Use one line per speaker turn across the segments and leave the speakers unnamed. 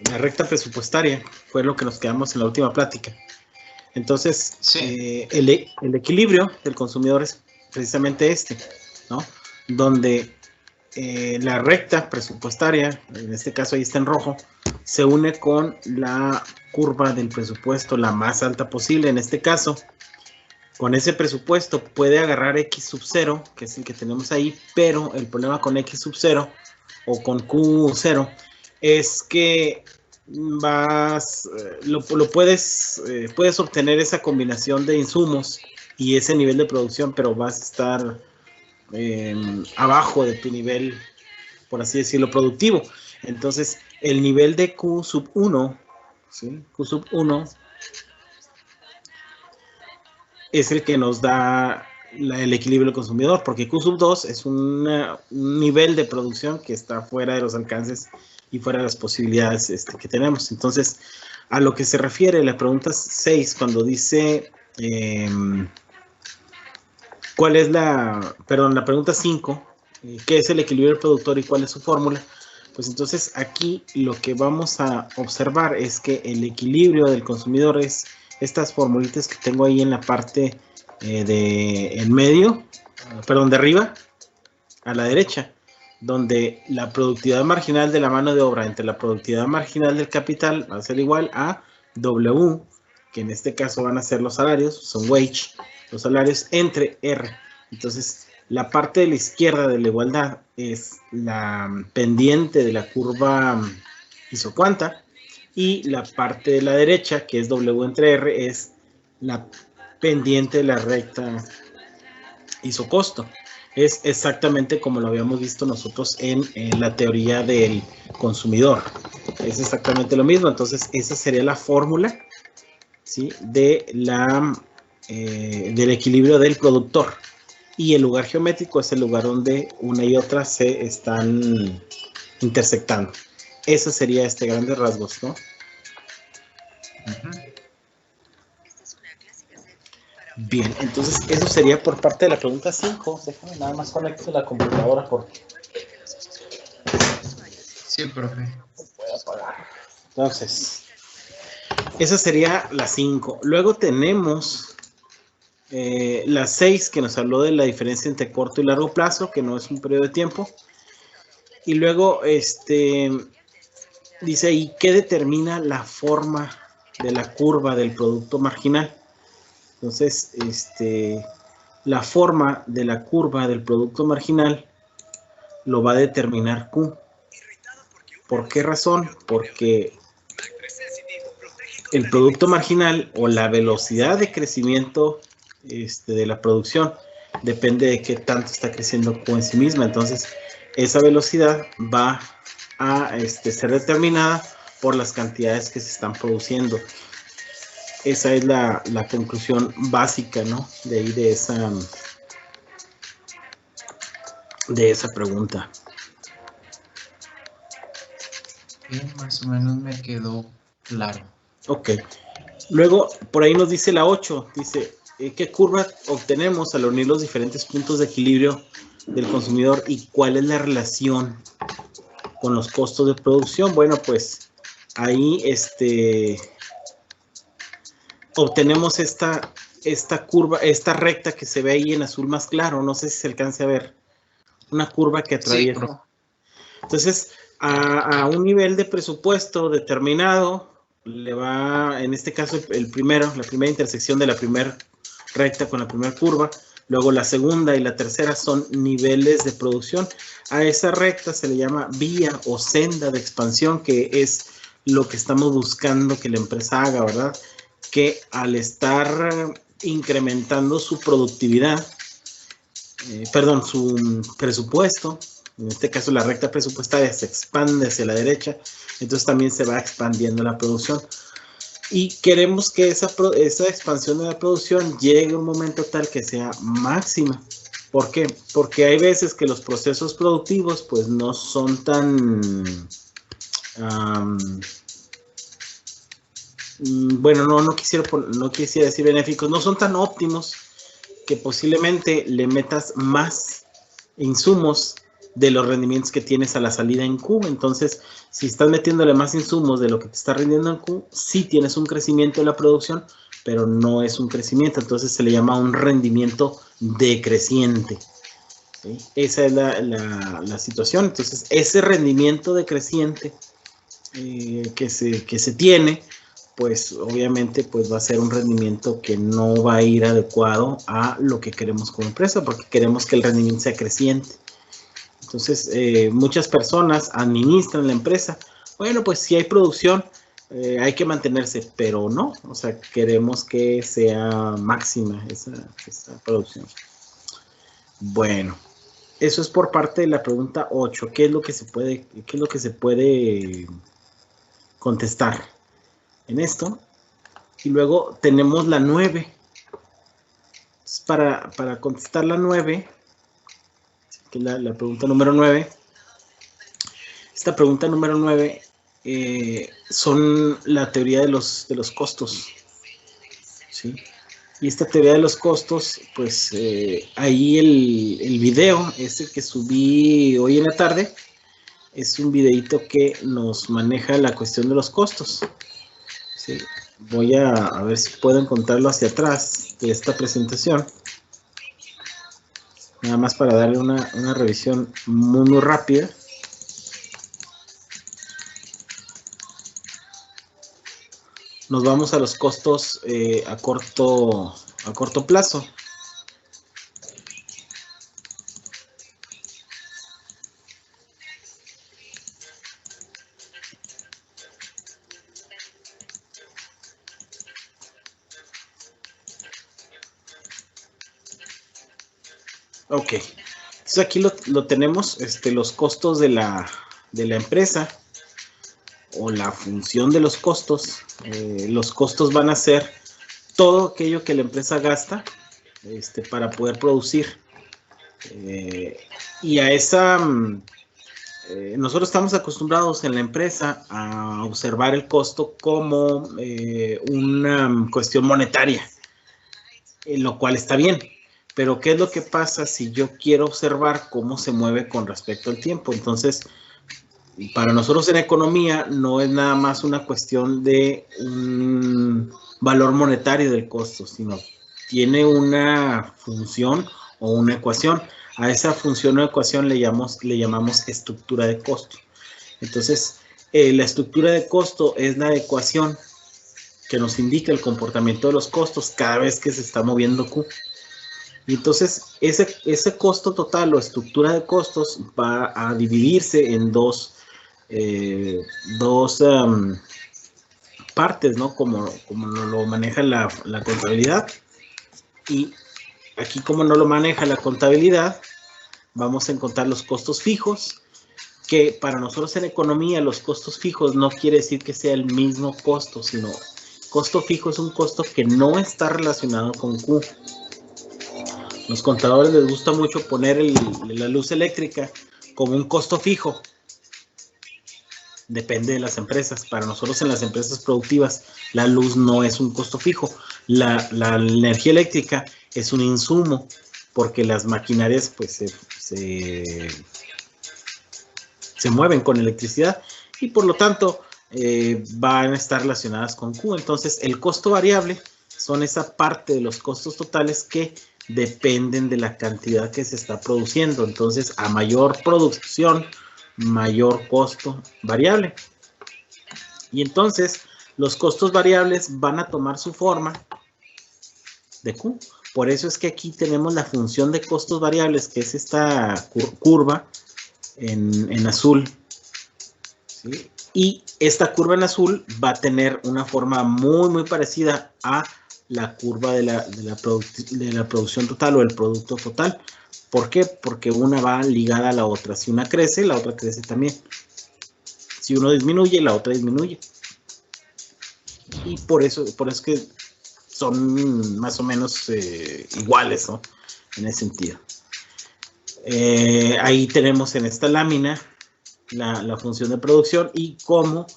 la recta presupuestaria, fue lo que nos quedamos en la última plática. Entonces, sí, el equilibrio del consumidor es precisamente este, ¿no? Donde la recta presupuestaria, en este caso ahí está en rojo, se une con la curva del presupuesto, la más alta posible. En este caso, con ese presupuesto puede agarrar X sub 0, que es el que tenemos ahí, pero el problema con X sub 0 o con Q0 es que puedes obtener esa combinación de insumos y ese nivel de producción, pero vas a estar abajo de tu nivel, por así decirlo, productivo. Entonces, el nivel de Q sub 1, ¿sí? Q sub 1 es el que nos da el equilibrio del consumidor, porque Q sub 2 es un nivel de producción que está fuera de los alcances y fuera de las posibilidades que tenemos. Entonces, a lo que se refiere la pregunta 6, cuando dice, la pregunta 5, ¿qué es el equilibrio del productor y cuál es su fórmula? Pues entonces aquí lo que vamos a observar es que el equilibrio del consumidor es estas formulitas que tengo ahí en la parte de arriba a la derecha, donde la productividad marginal de la mano de obra entre la productividad marginal del capital va a ser igual a W, que en este caso van a ser los salarios, son wage, los salarios entre R. Entonces, la parte de la izquierda de la igualdad es la pendiente de la curva isocuanta, y la parte de la derecha, que es W entre R, es la pendiente de la recta isocosto. Es exactamente como lo habíamos visto nosotros en la teoría del consumidor. Es exactamente lo mismo. Entonces, esa sería la fórmula, ¿sí?, del equilibrio del productor. Y el lugar geométrico es el lugar donde una y otra se están intersectando. Eso sería grandes rasgos, ¿no? Bien, entonces eso sería por parte de la pregunta 5. Déjame nada más conecto la computadora porque...
Sí, profe.
Voy a apagar. Entonces, esa sería la 5. Luego tenemos la 6, que nos habló de la diferencia entre corto y largo plazo, que no es un periodo de tiempo. Y luego, dice ahí, ¿qué determina la forma de la curva del producto marginal? Entonces, la forma de la curva del producto marginal lo va a determinar Q. ¿Por qué razón? Porque el producto marginal o la velocidad de crecimiento de la producción depende de qué tanto está creciendo Q en sí misma. Entonces, esa velocidad va a ser determinada por las cantidades que se están produciendo. Esa es la conclusión básica, ¿no?, de ahí de esa pregunta.
Más o menos me quedó claro.
Ok. Luego, por ahí nos dice la 8, dice, ¿qué curva obtenemos al unir los diferentes puntos de equilibrio del consumidor y cuál es la relación con los costos de producción? Bueno, pues ahí obtenemos esta curva, esta recta que se ve ahí en azul más claro, no sé si se alcance a ver, una curva que atraviesa. Sí. Entonces, a un nivel de presupuesto determinado, le va, en este caso, la primera intersección de la primera recta con la primera curva, luego la segunda y la tercera son niveles de producción. A esa recta se le llama vía o senda de expansión, que es lo que estamos buscando que la empresa haga, ¿verdad? Que al estar incrementando su productividad, su presupuesto, en este caso la recta presupuestaria se expande hacia la derecha, entonces también se va expandiendo la producción. Y queremos que esa expansión de la producción llegue a un momento tal que sea máxima. ¿Por qué? Porque hay veces que los procesos productivos pues no son tan... bueno, no quisiera decir benéficos, no son tan óptimos, que posiblemente le metas más insumos de los rendimientos que tienes a la salida en Q. Entonces, si estás metiéndole más insumos de lo que te está rindiendo en Q, sí tienes un crecimiento en la producción, pero no es un crecimiento. Entonces, se le llama un rendimiento decreciente. ¿Sí? Esa es la situación. Entonces, ese rendimiento decreciente que se tiene, pues obviamente pues va a ser un rendimiento que no va a ir adecuado a lo que queremos como empresa, porque queremos que el rendimiento sea creciente. Entonces, muchas personas administran la empresa. Bueno, pues si hay producción, hay que mantenerse, pero no, o sea, queremos que sea máxima esa producción. Bueno, eso es por parte de la pregunta 8. ¿Qué es lo que se puede contestar en esto? Y luego tenemos la 9. Entonces, para contestar la 9, que es la pregunta número 9, esta pregunta número 9 son la teoría de los costos, ¿sí? Y esta teoría de los costos, pues ahí el video ese que subí hoy en la tarde es un videito que nos maneja la cuestión de los costos, ¿sí? Voy a ver si puedo encontrarlo hacia atrás de esta presentación, nada más para darle una revisión muy rápida. Nos vamos a los costos a corto plazo. Ok, entonces aquí lo tenemos, los costos de la empresa o la función de los costos. Los costos van a ser todo aquello que la empresa gasta para poder producir. Y a esa, nosotros estamos acostumbrados en la empresa a observar el costo como una cuestión monetaria, lo cual está bien. Pero ¿qué es lo que pasa si yo quiero observar cómo se mueve con respecto al tiempo? Entonces, para nosotros en economía no es nada más una cuestión de un valor monetario del costo, sino tiene una función o una ecuación. A esa función o ecuación le llamamos estructura de costo. Entonces, la estructura de costo es la ecuación que nos indica el comportamiento de los costos cada vez que se está moviendo Q. Y entonces, ese costo total o estructura de costos va a dividirse en dos partes, ¿no? Como lo maneja la contabilidad. Y aquí, como no lo maneja la contabilidad, vamos a encontrar los costos fijos, que para nosotros en economía los costos fijos no quiere decir que sea el mismo costo, sino costo fijo es un costo que no está relacionado con Q. Los contadores les gusta mucho poner la luz eléctrica como un costo fijo. Depende de las empresas. Para nosotros en las empresas productivas, la luz no es un costo fijo. La energía eléctrica es un insumo, porque las maquinarias pues se mueven con electricidad y por lo tanto van a estar relacionadas con Q. Entonces, el costo variable son esa parte de los costos totales que dependen de la cantidad que se está produciendo. Entonces, a mayor producción, mayor costo variable. Y entonces, los costos variables van a tomar su forma de Q. Por eso es que aquí tenemos la función de costos variables, que es esta curva en azul, ¿sí? Y esta curva en azul va a tener una forma muy parecida a la curva de la producción total o el producto total. ¿Por qué? Porque una va ligada a la otra. Si una crece, la otra crece también. Si uno disminuye, la otra disminuye. Y por eso es que son más o menos iguales, ¿no? En ese sentido. Ahí tenemos en esta lámina la función de producción y cómo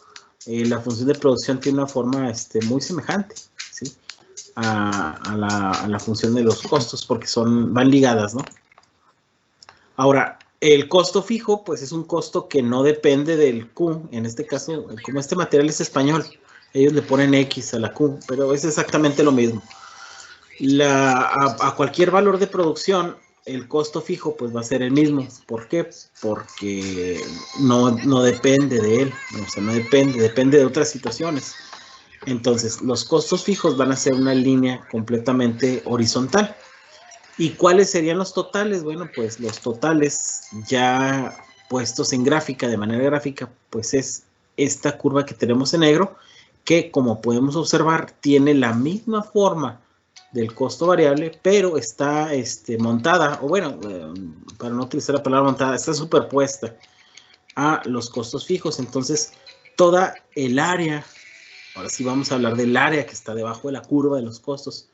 la función de producción tiene una forma muy semejante, ¿sí? a la función de los costos, porque van ligadas, ¿no? Ahora, El costo fijo, pues es un costo que no depende del Q. En este caso, como este material es español, ellos le ponen X a la Q, pero es exactamente lo mismo. A cualquier valor de producción, el costo fijo pues va a ser el mismo. ¿Por qué? Porque no depende de él, o sea, no depende de otras situaciones. Entonces, los costos fijos van a ser una línea completamente horizontal. ¿Y cuáles serían los totales? Bueno, pues los totales ya puestos en gráfica, de manera gráfica, pues es esta curva que tenemos en negro, que como podemos observar, tiene la misma forma del costo variable, pero está montada, o bueno, para no utilizar la palabra montada, está superpuesta a los costos fijos. Entonces, toda el área, ahora sí vamos a hablar del área que está debajo de la curva de los costos,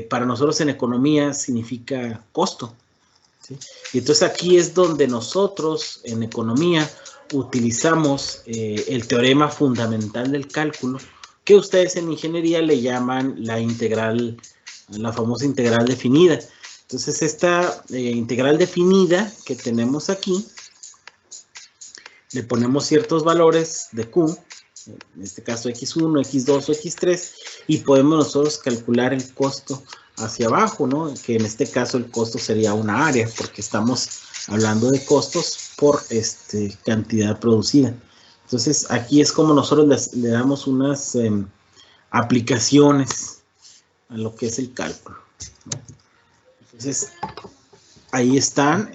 para nosotros en economía significa costo, ¿sí? Y entonces aquí es donde nosotros en economía utilizamos el teorema fundamental del cálculo, que ustedes en ingeniería le llaman la integral, la famosa integral definida. Entonces esta integral definida que tenemos aquí, le ponemos ciertos valores de Q, en este caso X1, X2 o X3, y podemos nosotros calcular el costo hacia abajo, ¿no? Que en este caso el costo sería una área, porque estamos hablando de costos por cantidad producida. Entonces aquí es como nosotros le damos unas aplicaciones a lo que es el cálculo, ¿no? Entonces ahí están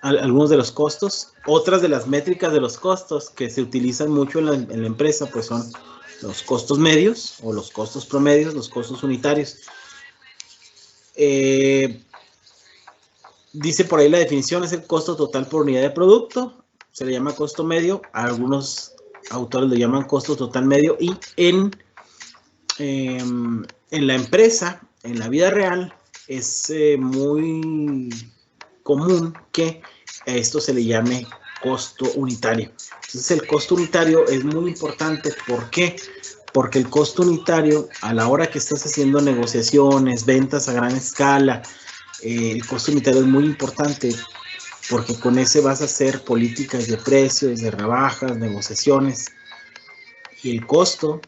algunos de los costos. Otras de las métricas de los costos que se utilizan mucho en la empresa, pues son los costos medios o los costos promedios, los costos unitarios. Dice por ahí la definición, es el costo total por unidad de producto, se le llama costo medio, a algunos autores le llaman costo total medio, y en la empresa, en la vida real, es muy común que a esto se le llame costo unitario. Entonces el costo unitario es muy importante. ¿Por qué? Porque el costo unitario, a la hora que estás haciendo negociaciones, ventas a gran escala, el costo unitario es muy importante, porque con ese vas a hacer políticas de precios, de rebajas, negociaciones. Y el costo,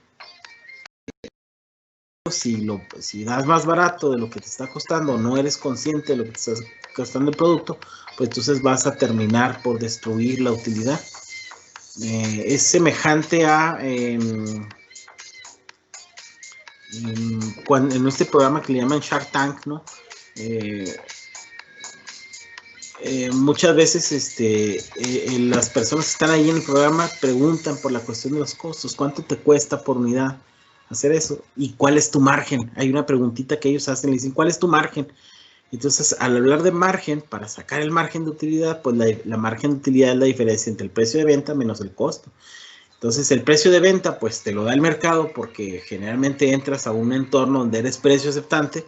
si das más barato de lo que te está costando, no eres consciente de lo que te está costando el producto, pues entonces vas a terminar por destruir la utilidad. Es semejante a en este programa que le llaman Shark Tank, ¿no? Muchas veces las personas que están ahí en el programa preguntan por la cuestión de los costos, ¿cuánto te cuesta por unidad hacer eso? ¿Y cuál es tu margen? Hay una preguntita que ellos hacen, le dicen, ¿cuál es tu margen? Entonces, al hablar de margen, para sacar el margen de utilidad, pues la margen de utilidad es la diferencia entre el precio de venta menos el costo. Entonces, el precio de venta, pues te lo da el mercado, porque generalmente entras a un entorno donde eres precio aceptante.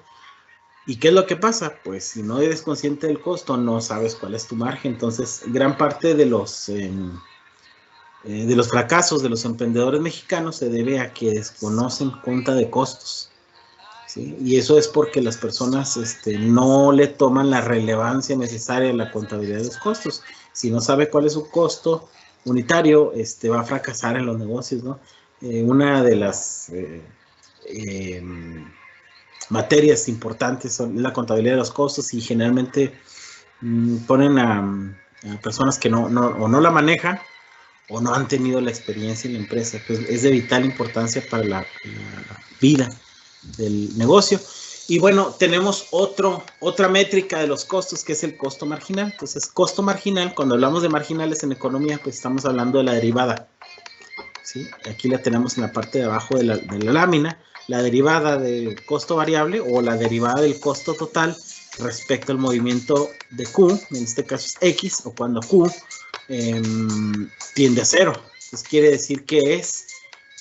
¿Y qué es lo que pasa? Pues si no eres consciente del costo, no sabes cuál es tu margen. Entonces, gran parte de los fracasos de los emprendedores mexicanos se debe a que desconocen cuenta de costos, ¿sí? Y eso es porque las personas no le toman la relevancia necesaria a la contabilidad de los costos. Si no sabe cuál es su costo unitario, va a fracasar en los negocios, ¿no? Una de las materias importantes son la contabilidad de los costos, y generalmente ponen a personas que no la manejan o no han tenido la experiencia en la empresa. Pues es de vital importancia para la vida del negocio. Y bueno, tenemos otra métrica de los costos, que es el costo marginal. Entonces, costo marginal, cuando hablamos de marginales en economía, pues estamos hablando de la derivada, ¿sí? Aquí la tenemos en la parte de abajo de la lámina, la derivada del costo variable o la derivada del costo total respecto al movimiento de Q, en este caso es X, o cuando Q tiende a cero. Entonces quiere decir que es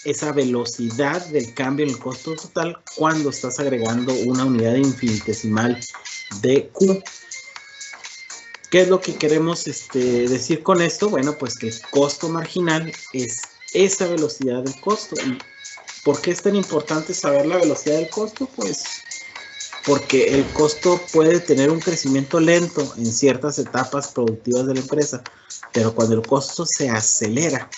esa velocidad del cambio en el costo total cuando estás agregando una unidad infinitesimal de Q. ¿Qué es lo que queremos decir con esto? Bueno, pues que el costo marginal es esa velocidad del costo. ¿Y por qué es tan importante saber la velocidad del costo? Pues porque el costo puede tener un crecimiento lento en ciertas etapas productivas de la empresa, pero cuando el costo se acelera,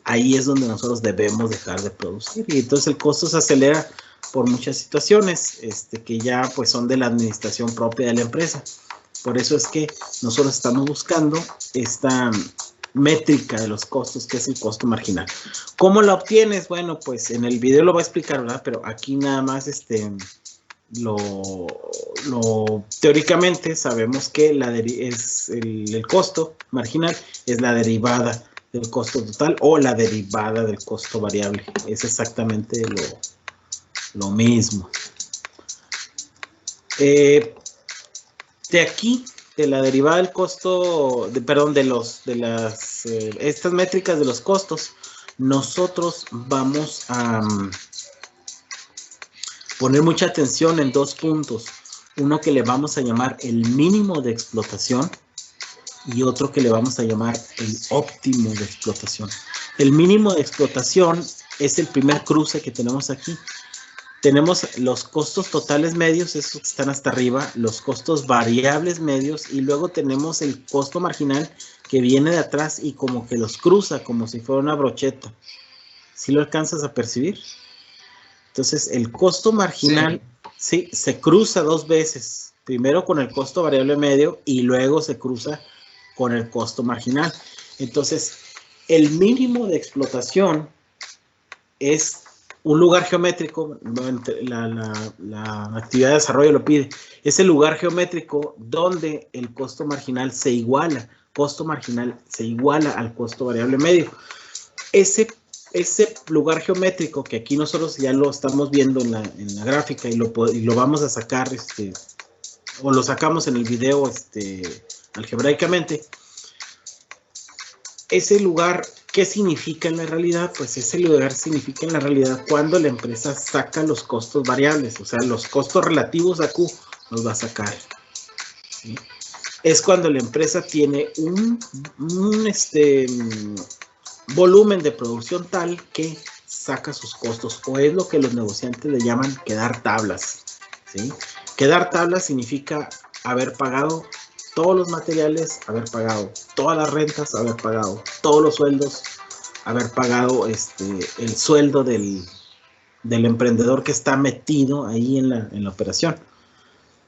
ahí es donde nosotros debemos dejar de producir. Y entonces el costo se acelera por muchas situaciones que ya pues son de la administración propia de la empresa. Por eso es que nosotros estamos buscando esta métrica de los costos, que es el costo marginal. ¿Cómo la obtienes? Bueno, pues en el video lo va a explicar, ¿verdad? Pero aquí nada más teóricamente sabemos que el costo marginal es la derivada del costo total o la derivada del costo variable. Es exactamente lo mismo. De aquí, de la derivada del costo, estas métricas de los costos, nosotros vamos a poner mucha atención en dos puntos. Uno que le vamos a llamar el mínimo de explotación y otro que le vamos a llamar el óptimo de explotación. El mínimo de explotación es el primer cruce que tenemos aquí. Tenemos los costos totales medios, esos que están hasta arriba, los costos variables medios, y luego tenemos el costo marginal que viene de atrás y como que los cruza, como si fuera una brocheta. ¿Sí lo alcanzas a percibir? Entonces, el costo marginal sí, se cruza dos veces. Primero con el costo variable medio y luego se cruza con el costo marginal. Entonces, el mínimo de explotación es un lugar geométrico, la actividad de desarrollo lo pide, es el lugar geométrico donde el costo marginal se iguala al costo variable medio. Ese lugar geométrico que aquí nosotros ya lo estamos viendo en la gráfica y lo vamos a sacar, o lo sacamos en el video algebraicamente. Ese lugar, ¿qué significa en la realidad? Pues ese lugar significa en la realidad cuando la empresa saca los costos variables, o sea, los costos relativos a Q los va a sacar. ¿Sí? Es cuando la empresa tiene un volumen de producción tal que saca sus costos, o es lo que los negociantes le llaman quedar tablas. ¿Sí? Quedar tablas significa haber pagado todos los materiales, haber pagado todas las rentas, haber pagado todos los sueldos, haber pagado el sueldo del emprendedor que está metido ahí en la operación.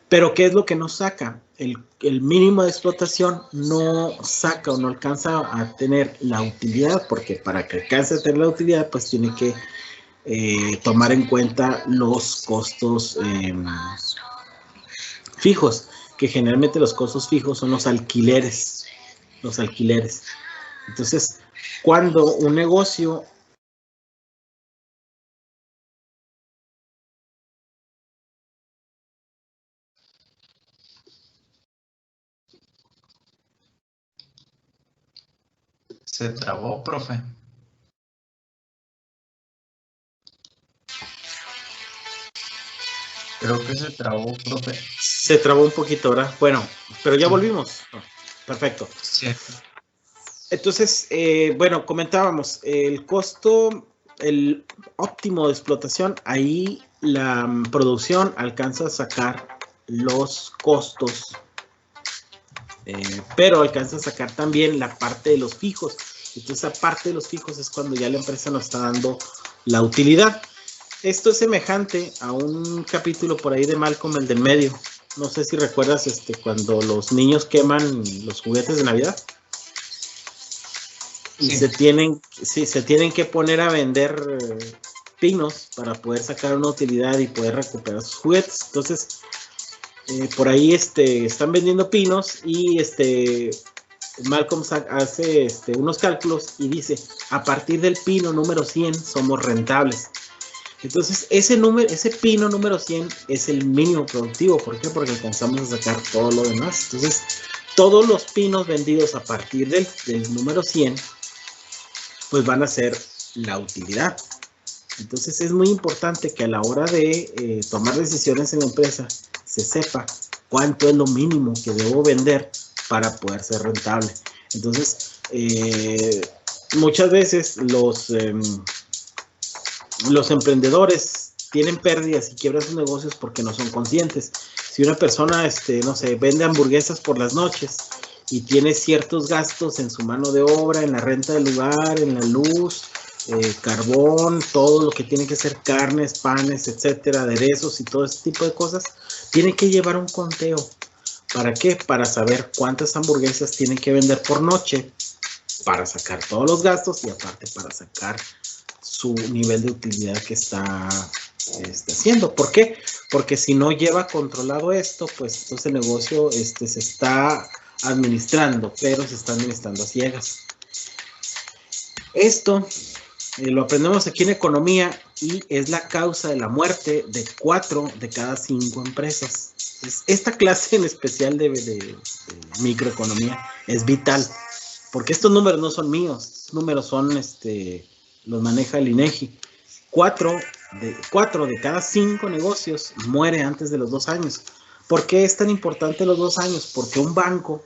Pero ¿qué es lo que no saca? El mínimo de explotación no saca o no alcanza a tener la utilidad, porque para que alcance a tener la utilidad, pues tiene que tomar en cuenta los costos fijos, que generalmente los costos fijos son los alquileres. Entonces, cuando un negocio
se trabó, profe. Creo que se trabó, profe.
Se trabó un poquito, ¿verdad? Bueno, pero ya volvimos. Perfecto.
Sí.
Entonces, bueno, comentábamos, el costo, el óptimo de explotación, ahí la producción alcanza a sacar los costos, pero alcanza a sacar también la parte de los fijos. Entonces, esa parte de los fijos es cuando ya la empresa nos está dando la utilidad. Esto es semejante a un capítulo por ahí de Malcolm, el del medio. No sé si recuerdas cuando los niños queman los juguetes de Navidad. Y sí. se tienen que poner a vender pinos para poder sacar una utilidad y poder recuperar sus juguetes. Entonces, por ahí están vendiendo pinos y Malcolm hace unos cálculos y dice, a partir del pino número 100 somos rentables. Entonces, ese pino número 100 es el mínimo productivo. ¿Por qué? Porque alcanzamos a sacar todo lo demás. Entonces, todos los pinos vendidos a partir del número 100, pues van a ser la utilidad. Entonces, es muy importante que a la hora de tomar decisiones en la empresa, se sepa cuánto es lo mínimo que debo vender para poder ser rentable. Entonces, muchas veces los emprendedores tienen pérdidas y quiebran sus negocios porque no son conscientes. Si una persona, no sé, vende hamburguesas por las noches y tiene ciertos gastos en su mano de obra, en la renta del lugar, en la luz, carbón, todo lo que tiene que ser carnes, panes, etcétera, aderezos y todo ese tipo de cosas, tiene que llevar un conteo. ¿Para qué? Para saber cuántas hamburguesas tienen que vender por noche para sacar todos los gastos y aparte para sacar su nivel de utilidad que está haciendo. ¿Por qué? Porque si no lleva controlado esto, pues entonces el negocio se está administrando, pero se está administrando a ciegas. Esto lo aprendemos aquí en economía y es la causa de la muerte de 4 de cada 5 empresas. Esta clase en especial de microeconomía es vital, porque estos números no son míos, estos números son, los maneja el INEGI. 4 de cada 5 negocios muere antes de los 2 años. ¿Por qué es tan importante los 2 años? Porque un banco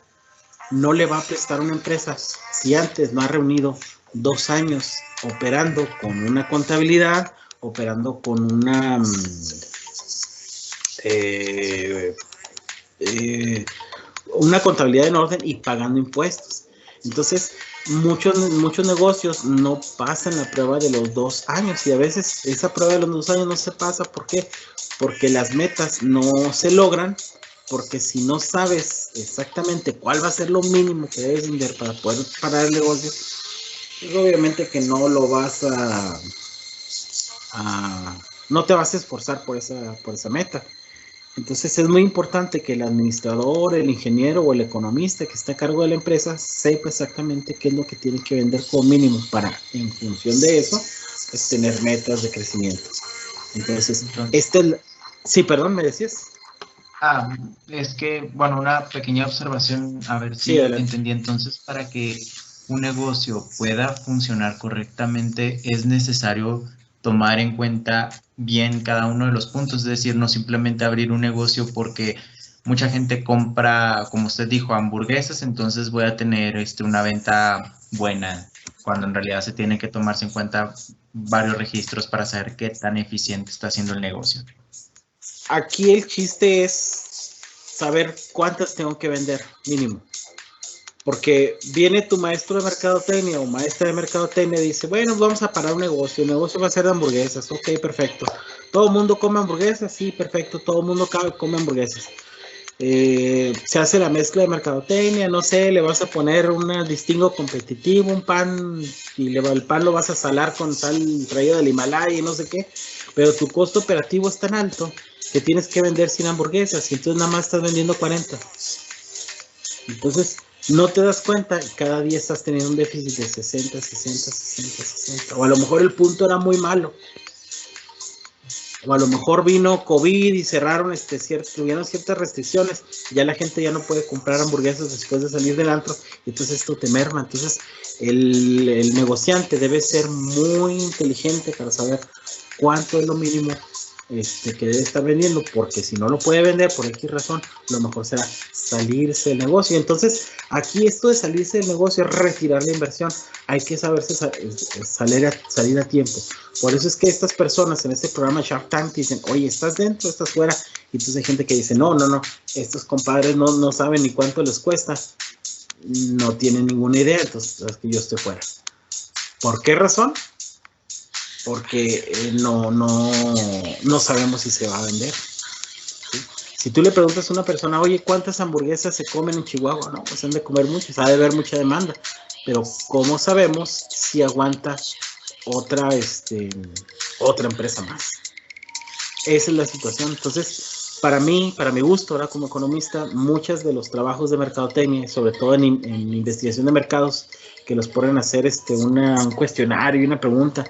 no le va a prestar a una empresa si antes no ha reunido 2 años operando con una contabilidad, operando con una contabilidad en orden y pagando impuestos. Entonces, muchos negocios no pasan la prueba de los 2 años y a veces esa prueba de los 2 años no se pasa. ¿Por qué? Porque las metas no se logran, porque si no sabes exactamente cuál va a ser lo mínimo que debes vender para poder parar el negocio, pues obviamente que no lo vas no te vas a esforzar por esa meta. Entonces es muy importante que el administrador, el ingeniero o el economista que está a cargo de la empresa sepa exactamente qué es lo que tiene que vender como mínimo para, en función de eso, pues tener metas de crecimiento. Entonces, sí, perdón, ¿me decías?
Es que, bueno, una pequeña observación, a ver si
Sí,
entendí. Entonces, para que un negocio pueda funcionar correctamente, es necesario tomar en cuenta bien cada uno de los puntos, es decir, no simplemente abrir un negocio porque mucha gente compra, como usted dijo, hamburguesas, entonces voy a tener una venta buena, cuando en realidad se tiene que tomarse en cuenta varios registros para saber qué tan eficiente está haciendo el negocio.
Aquí el chiste es saber cuántas tengo que vender, mínimo. Porque viene tu maestro de mercadotecnia o maestra de mercadotecnia y dice, bueno, vamos a parar un negocio, el negocio va a ser de hamburguesas, ok, perfecto. ¿Todo el mundo come hamburguesas? Sí, perfecto, todo el mundo come hamburguesas. Se hace la mezcla de mercadotecnia, no sé, le vas a poner un distingo competitivo, un pan, y el pan lo vas a salar con sal traída del Himalaya y no sé qué, pero tu costo operativo es tan alto que tienes que vender 100 hamburguesas y entonces nada más estás vendiendo 40. Entonces, no te das cuenta y cada día estás teniendo un déficit de 60, 60, 60, 60. O a lo mejor el punto era muy malo. O a lo mejor vino COVID y cerraron tuvieron ciertas restricciones. Ya la gente ya no puede comprar hamburguesas después de salir del antro. Y entonces esto te merma. Entonces el negociante debe ser muy inteligente para saber cuánto es lo mínimo que debe estar vendiendo, porque si no lo puede vender por X razón, lo mejor será salirse del negocio. Entonces, aquí esto de salirse del negocio es retirar la inversión. Hay que saberse salir a tiempo. Por eso es que estas personas en este programa Shark Tank dicen, oye, ¿estás dentro? ¿Estás fuera? Y entonces hay gente que dice, no, estos compadres no saben ni cuánto les cuesta, no tienen ninguna idea, entonces es que yo estoy fuera. ¿Por qué razón? Porque no sabemos si se va a vender. ¿Sí? Si tú le preguntas a una persona, oye, ¿cuántas hamburguesas se comen en Chihuahua? No, pues han de comer muchas, ha de haber mucha demanda. Pero ¿cómo sabemos si aguanta otra empresa más? Esa es la situación. Entonces, para mi gusto, ahora como economista, muchos de los trabajos de mercadotecnia, sobre todo en investigación de mercados, que los ponen a hacer un cuestionario y una pregunta,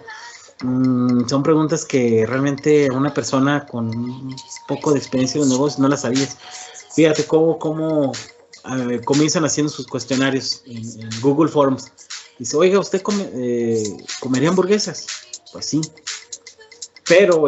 son preguntas que realmente una persona con un poco de experiencia en los negocios no las sabías. Fíjate cómo comienzan haciendo sus cuestionarios en Google Forms. Dice, oiga, ¿usted comería hamburguesas? Pues sí. Pero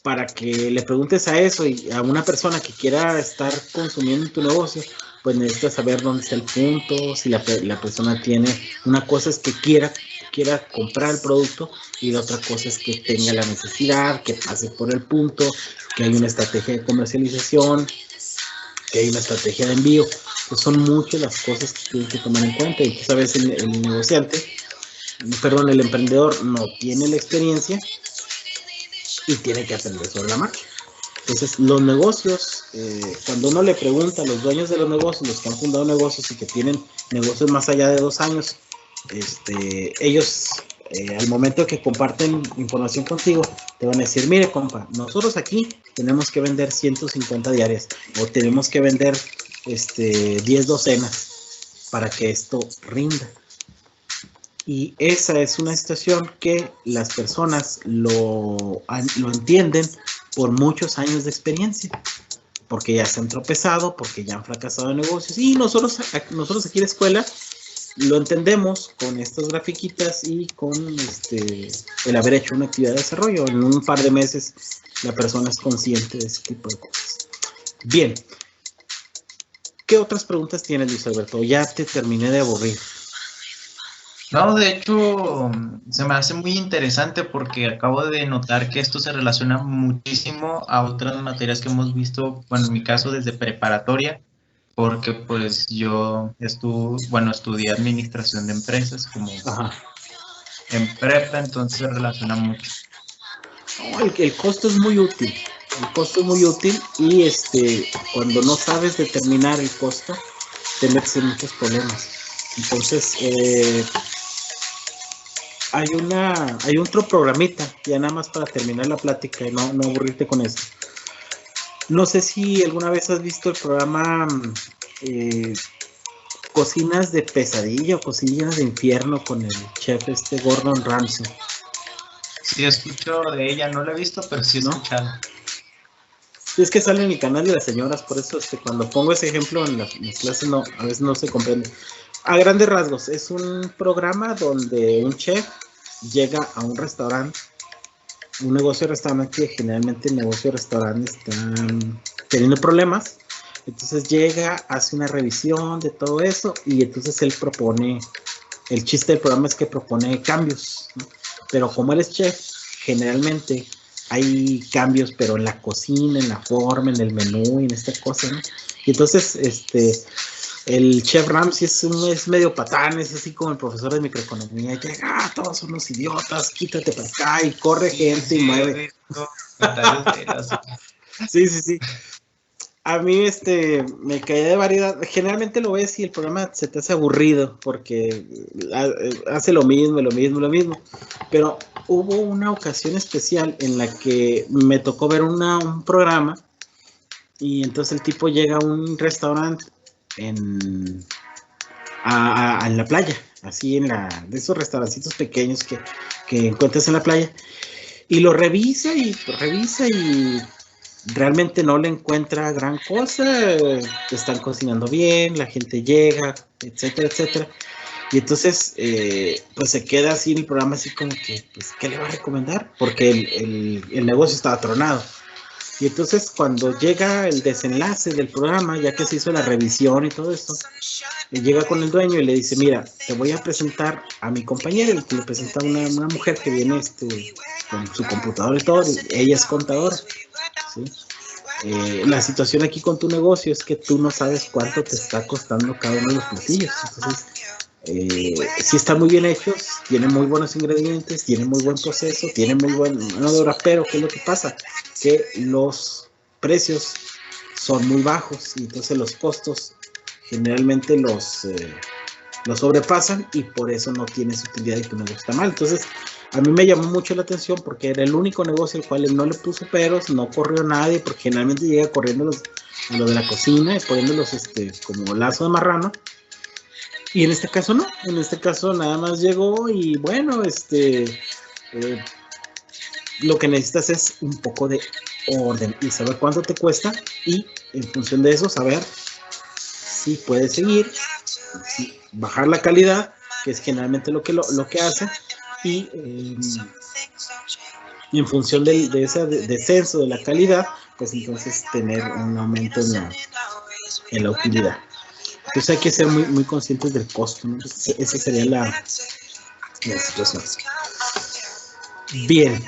para que le preguntes a eso y a una persona que quiera estar consumiendo en tu negocio, pues necesitas saber dónde está el punto, si la persona tiene, una cosa es que quiera quiera comprar el producto, y la otra cosa es que tenga la necesidad, que pase por el punto, que hay una estrategia de comercialización, que hay una estrategia de envío. Pues son muchas las cosas que tienen que tomar en cuenta, y pues a veces el negociante, perdón, el emprendedor no tiene la experiencia y tiene que aprender sobre la marcha. Entonces, los negocios, cuando uno le pregunta a los dueños de los negocios, los que han fundado negocios y que tienen negocios más allá de 2 años, ellos, al momento que comparten información contigo, te van a decir, mire, compa, nosotros aquí tenemos que vender 150 diarias, o tenemos que vender 10 docenas para que esto rinda. Y esa es una situación que las personas lo entienden por muchos años de experiencia, porque ya se han tropezado, porque ya han fracasado en negocios, y nosotros aquí en la escuela lo entendemos con estas grafiquitas y con el haber hecho una actividad de desarrollo. En un par de meses la persona es consciente de ese tipo de cosas. Bien, ¿qué otras preguntas tienes, Luis Alberto? Ya te terminé de aburrir.
No, de hecho, se me hace muy interesante porque acabo de notar que esto se relaciona muchísimo a otras materias que hemos visto, bueno, en mi caso desde preparatoria, porque pues yo estudié administración de empresas como en prepa, entonces se relaciona mucho.
No, el costo es muy útil. El costo es muy útil, y cuando no sabes determinar el costo, te metes en muchos problemas. Entonces, hay otro programita, ya nada más para terminar la plática y no aburrirte con eso. No sé si alguna vez has visto el programa Cocinas de Pesadilla o Cocinas de Infierno con el chef Gordon Ramsay.
Sí, escucho de ella, no la he visto, pero sí he escuchado.
Es que sale en mi canal de las señoras, por eso cuando pongo ese ejemplo en las clases a veces no se comprende. A grandes rasgos, es un programa donde un chef llega a un restaurante, un negocio de restaurante, que generalmente el negocio de restaurante están teniendo problemas. Entonces llega, hace una revisión de todo eso, y entonces él propone, el chiste del programa es que propone cambios, ¿no? Pero como él es chef, generalmente hay cambios, pero en la cocina, en la forma, en el menú y en esta cosa, ¿no? Y entonces, el chef Ramsay es medio patán, es así como el profesor de microeconomía, llega, todos son unos idiotas, quítate para acá, y corre gente y mueve. Sí. A mí me caía de variedad. Generalmente lo ves y el programa se te hace aburrido porque hace lo mismo. Pero hubo una ocasión especial en la que me tocó ver un programa, y entonces el tipo llega a un restaurante en la playa, así de esos restaurancitos pequeños que encuentras en la playa, y lo revisa y realmente no le encuentra gran cosa. Están cocinando bien, la gente llega, etcétera, etcétera. Y entonces, pues se queda así en el programa, así como que, pues, ¿qué le va a recomendar? Porque el negocio estaba tronado. Y entonces, cuando llega el desenlace del programa, ya que se hizo la revisión y todo esto, llega con el dueño y le dice, mira, te voy a presentar a mi compañera, y le presenta a una mujer que viene con su computadora y todo, y ella es contadora, ¿sí? La situación aquí con tu negocio es que tú no sabes cuánto te está costando cada uno de los platillos. Entonces, sí están muy bien hechos, tienen muy buenos ingredientes, tienen muy buen proceso, tienen muy buena mano de obra, pero ¿qué es lo que pasa? Que los precios son muy bajos, y entonces los costos generalmente los sobrepasan, y por eso no tienes utilidad y tu negocio está mal. Entonces, a mí me llamó mucho la atención porque era el único negocio al cual él no le puso peros, no corrió nadie, porque generalmente llega corriendo a lo de la cocina y poniéndolos como lazo de marrano. Y en este caso no, en este caso nada más llegó, y bueno, lo que necesitas es un poco de orden y saber cuánto te cuesta, y en función de eso saber si puedes seguir, si bajar la calidad, que es generalmente lo que hace, y en función de ese descenso de la calidad, pues entonces tener un aumento en la utilidad. Entonces hay que ser muy, muy conscientes del costo, ¿no? Esa sería las situaciones. Bien,